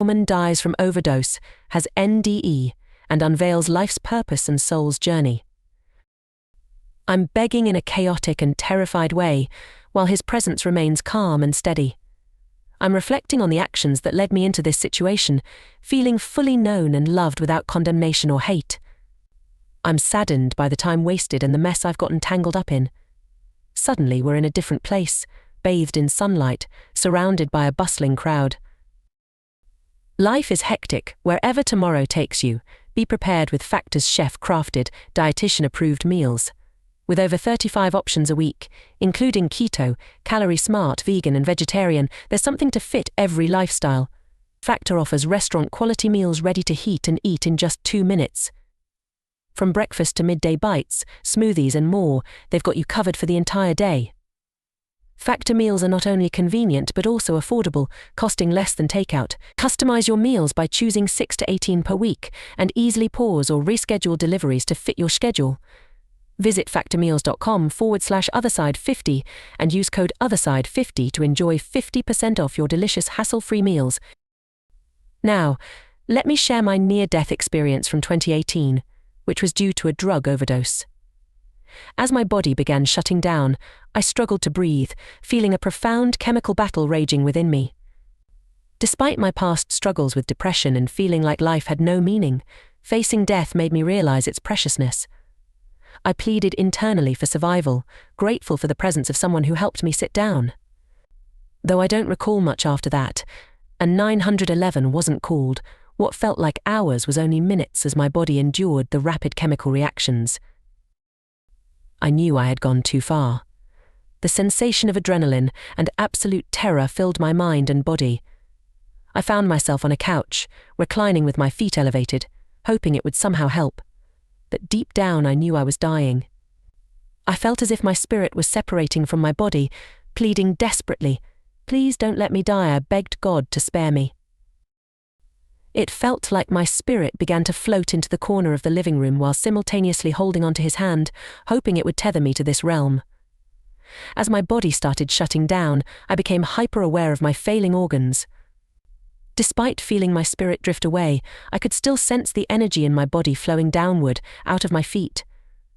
Woman dies from overdose, has NDE, and unveils life's purpose and soul's journey. I'm begging in a chaotic and terrified way, while his presence remains calm and steady. I'm reflecting on the actions that led me into this situation, feeling fully known and loved without condemnation or hate. I'm saddened by the time wasted and the mess I've gotten tangled up in. Suddenly we're in a different place, bathed in sunlight, surrounded by a bustling crowd. Life is hectic. Wherever tomorrow takes you, be prepared with Factor's chef-crafted, dietitian-approved meals. With over 35 options a week, including keto, calorie-smart, vegan and vegetarian, there's something to fit every lifestyle. Factor offers restaurant-quality meals ready to heat and eat in just 2 minutes. From breakfast to midday bites, smoothies and more, they've got you covered for the entire day. Factor meals are not only convenient but also affordable, costing less than takeout. Customize your meals by choosing 6 to 18 per week and easily pause or reschedule deliveries to fit your schedule. Visit factormeals.com/otherside50 and use code otherside50 to enjoy 50% off your delicious hassle-free meals. Now, let me share my near-death experience from 2018, which was due to a drug overdose. As my body began shutting down, I struggled to breathe, feeling a profound chemical battle raging within me. Despite my past struggles with depression and feeling like life had no meaning, facing death made me realize its preciousness. I pleaded internally for survival, grateful for the presence of someone who helped me sit down. Though I don't recall much after that, and 911 wasn't called, what felt like hours was only minutes as my body endured the rapid chemical reactions. I knew I had gone too far. The sensation of adrenaline and absolute terror filled my mind and body. I found myself on a couch, reclining with my feet elevated, hoping it would somehow help. But deep down I knew I was dying. I felt as if my spirit was separating from my body, pleading desperately, "Please don't let me die," I begged God to spare me. It felt like my spirit began to float into the corner of the living room while simultaneously holding onto his hand, hoping it would tether me to this realm. As my body started shutting down, I became hyper-aware of my failing organs. Despite feeling my spirit drift away, I could still sense the energy in my body flowing downward, out of my feet.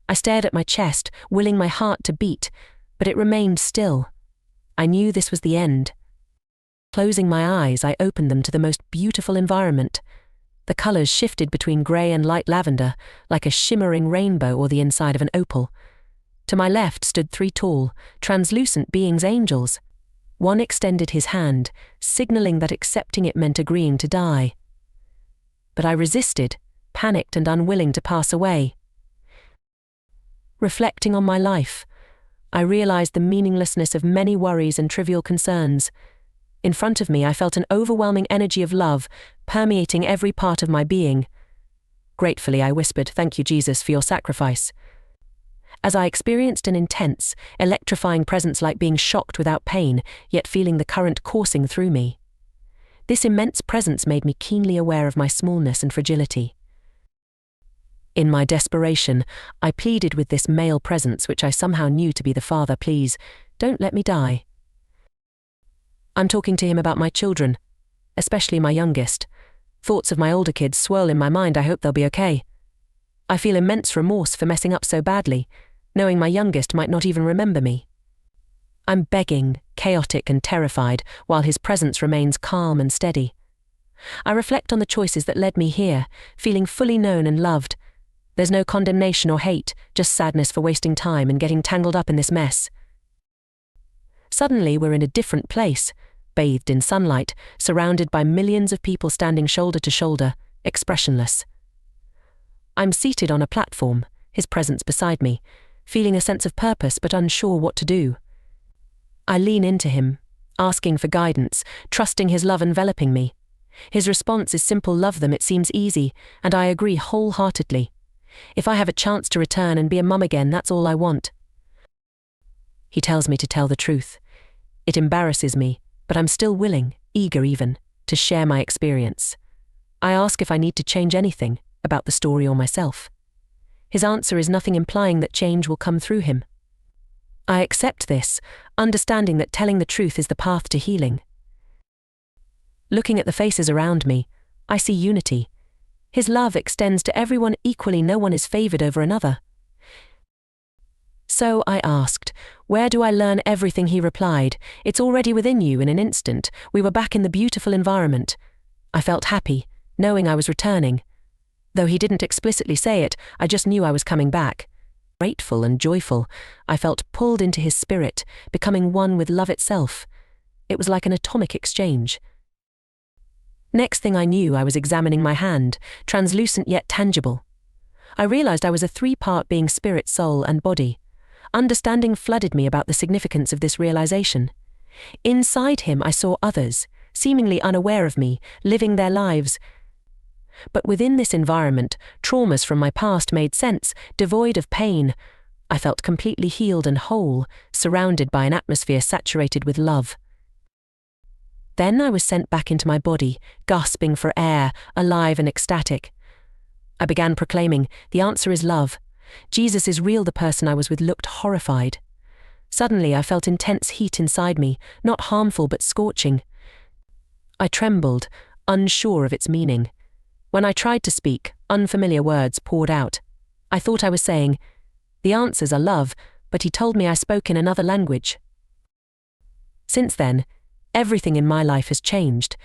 I stared at my chest, willing my heart to beat, but it remained still. I knew this was the end. Closing my eyes, I opened them to the most beautiful environment. The colors shifted between grey and light lavender, like a shimmering rainbow or the inside of an opal. To my left stood 3 tall, translucent beings, angels. One extended his hand, signaling that accepting it meant agreeing to die. But I resisted, panicked and unwilling to pass away. Reflecting on my life, I realized the meaninglessness of many worries and trivial concerns. In front of me, I felt an overwhelming energy of love, permeating every part of my being. Gratefully, I whispered, "Thank you, Jesus, for your sacrifice." As I experienced an intense, electrifying presence, like being shocked without pain, yet feeling the current coursing through me. This immense presence made me keenly aware of my smallness and fragility. In my desperation, I pleaded with this male presence, which I somehow knew to be the Father, "Please, don't let me die." I'm talking to him about my children, especially my youngest. Thoughts of my older kids swirl in my mind. I hope they'll be okay. I feel immense remorse for messing up so badly, knowing my youngest might not even remember me. I'm begging, chaotic and terrified, while his presence remains calm and steady. I reflect on the choices that led me here, feeling fully known and loved. There's no condemnation or hate, just sadness for wasting time and getting tangled up in this mess. Suddenly we're in a different place, bathed in sunlight, surrounded by millions of people standing shoulder to shoulder, expressionless. I'm seated on a platform, his presence beside me, feeling a sense of purpose but unsure what to do. I lean into him, asking for guidance, trusting his love enveloping me. His response is simple: "Love them, it seems easy," and I agree wholeheartedly. If I have a chance to return and be a mum again, that's all I want. He tells me to tell the truth. It embarrasses me, but I'm still willing, eager even, to share my experience. I ask if I need to change anything about the story or myself. His answer is nothing, implying that change will come through him. I accept this, understanding that telling the truth is the path to healing. Looking at the faces around me, I see unity. His love extends to everyone equally, no one is favored over another. So I asked, "Where do I learn everything?" He replied, "It's already within you in an instant." We were back in the beautiful environment. I felt happy, knowing I was returning. Though he didn't explicitly say it, I just knew I was coming back. Grateful and joyful, I felt pulled into his spirit, becoming one with love itself. It was like an atomic exchange. Next thing I knew, I was examining my hand, translucent yet tangible. I realized I was a three-part being: spirit, soul, and body. Understanding flooded me about the significance of this realization. Inside him, I saw others, seemingly unaware of me, living their lives. But within this environment, traumas from my past made sense, devoid of pain. I felt completely healed and whole, surrounded by an atmosphere saturated with love. Then I was sent back into my body, gasping for air, alive and ecstatic. I began proclaiming, "The answer is love. Jesus is real." The person I was with looked horrified. Suddenly I felt intense heat inside me, not harmful but scorching. I trembled, unsure of its meaning. When I tried to speak, unfamiliar words poured out. I thought I was saying, "The answers are love," but he told me I spoke in another language. Since then, everything in my life has changed.